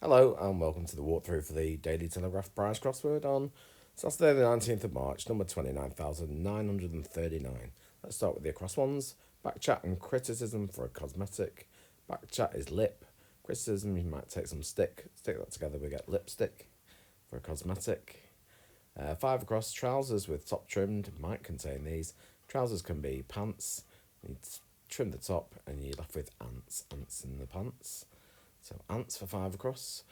Hello and welcome to the walkthrough for the Daily Telegraph prize crossword on Saturday the 19th of March, number 29,939. Let's start with the across ones. Back chat and criticism for a cosmetic. Back chat is lip. Criticism, you might take some stick. Stick that together, we get lipstick for a cosmetic. Five across, trousers with top trimmed might contain these. Trousers can be pants. You trim the top and you're left with ants. Ants in the pants. So ants for five across.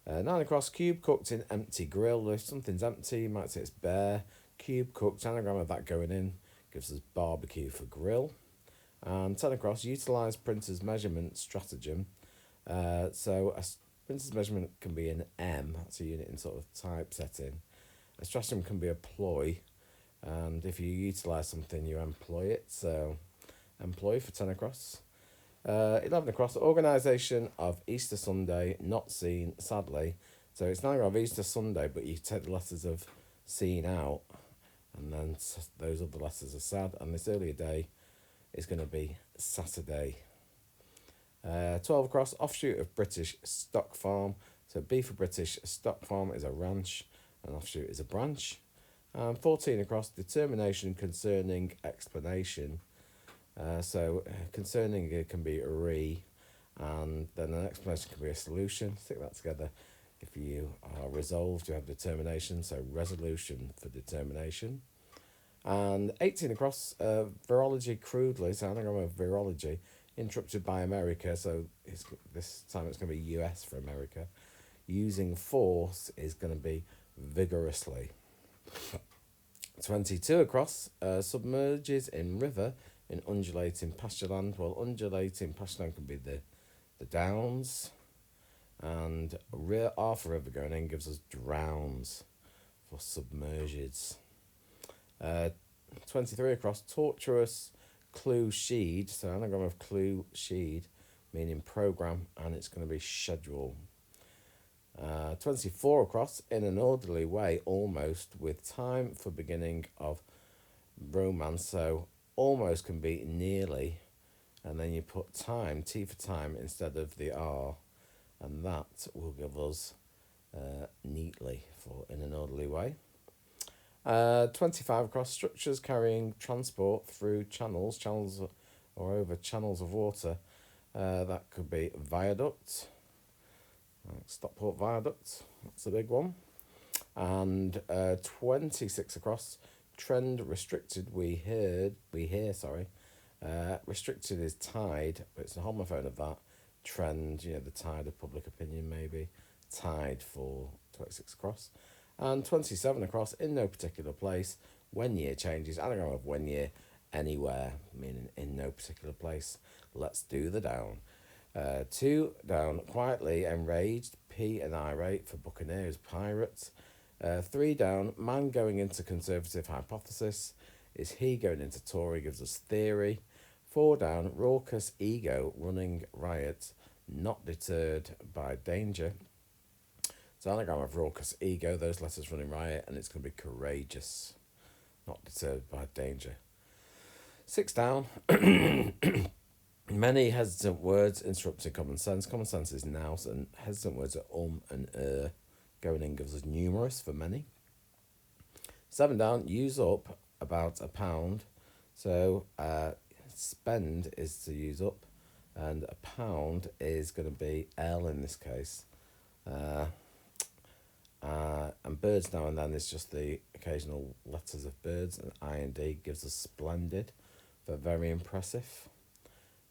Nine across, cube cooked in empty grill. If something's empty, you might say it's bare. Cube cooked, anagram of that going in, gives us barbecue for grill. And 10 across, utilise printer's measurement stratagem. So a printer's measurement can be an M, that's a unit in sort of typesetting. A stratagem can be a ploy, and if you utilise something, you employ it. So employ for 10 across. 11 across, organisation of Easter Sunday, not seen, sadly. So it's not of Easter Sunday, but you take the letters of seen out, and then those other letters are sad, and this earlier day is going to be Saturday. 12 across, offshoot of British stock farm. So B for British, stock farm is a ranch, and offshoot is a branch. 14 across, determination concerning explanation. Concerning it can be a and then an explanation can be a solution. Stick that together. If you are resolved, you have determination, so resolution for determination. And 18 across, virology crudely, so anagram of virology, interrupted by America, so this time it's going to be US for America. Using force is going to be vigorously. 22 across, submerges in river in undulating pastureland. Well, undulating pastureland can be the downs, and Arthur River going in gives us drowns for submerges. 23 across, tortuous clue sheed, so anagram of clue sheed, meaning program, and it's going to be schedule. 24 across, in an orderly way, almost, with time for beginning of romance, so almost can be nearly, and then you put time, T for time, instead of the R, and that will give us neatly for in an orderly way. 25 across, structures carrying transport through channels or over channels of water. That could be viaduct, like Stockport Viaduct, that's a big one. And 26 across, trend restricted, we hear, restricted is tide, but it's a homophone of that. Trend, the tide of public opinion, maybe. Tide for 26 across. And 27 across, in no particular place, when year changes, anagram of when year, anywhere, meaning in no particular place. Let's do the down. 2 down, quietly enraged, P and irate for buccaneers, pirates. 3 down, man going into conservative hypothesis. Is he going into Tory, gives us theory. 4 down, raucous ego running riot, not deterred by danger. So anagram of raucous ego, those letters running riot, and it's going to be courageous, not deterred by danger. 6 down, many hesitant words interrupting common sense. Common sense is nous, and hesitant words are and going in gives us numerous for many. 7 down, use up about £1. So spend is to use up, and £1 is going to be L in this case. And birds now and then is just the occasional letters of birds, and I and D gives us splendid, but very impressive.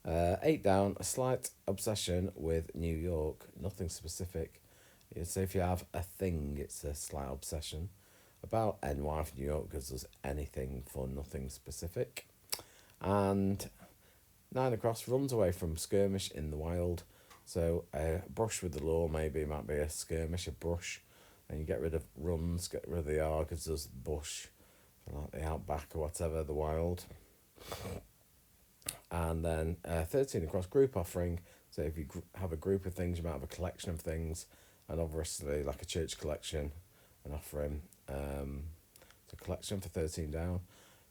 8 down, a slight obsession with New York, nothing specific. So if you have a thing, it's a slight obsession. About NY for New York gives us anything for nothing specific. And 9 across, runs away from skirmish in the wild. So a brush with the law maybe might be a skirmish, a brush. And you get rid of runs, get rid of the R, gives us bush, like the outback or whatever, the wild. And then 13 across, group offering. So if you have a group of things, you might have a collection of things, and obviously like a church collection, an offering. So collection for 13 down.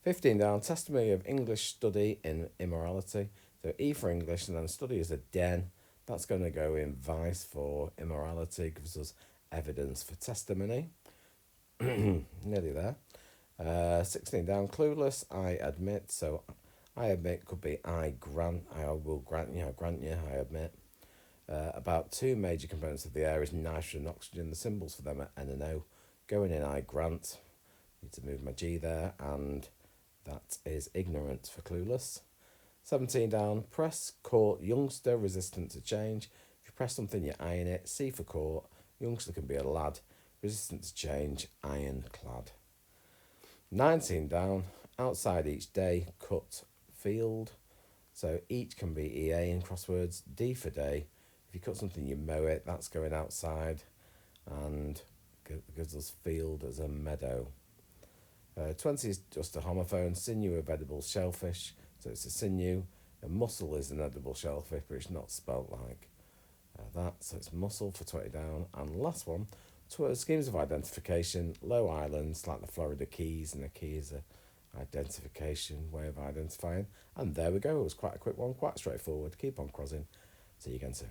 15 down, testimony of English study in immorality. So E for English, and then study is a den. That's going to go in vice for immorality, gives us evidence for testimony. Nearly there. 16 down, clueless, I admit. So I admit could be I grant, I will grant you, I admit. About two major components of the air is nitrogen and oxygen. The symbols for them are N and O. Going in I grant. Need to move my G there, and that is ignorant for clueless. 17 down, press, court, youngster, resistant to change. If you press something, you iron it. C for court, youngster can be a lad, resistant to change, ironclad. 19 down, outside each day, cut, field. So each can be EA in crosswords. D for day, if you cut something, you mow it, that's going outside. And gives us field as a meadow. 20 is just a homophone, sinew of edible shellfish, so it's a sinew. A mussel is an edible shellfish, but it's not spelt like that, so it's mussel for 20 down. And last one, schemes of identification, low islands like the Florida Keys, and the key is a identification way of identifying. And there we go, it was quite a quick one, quite straightforward. Keep on crossing. See you again soon.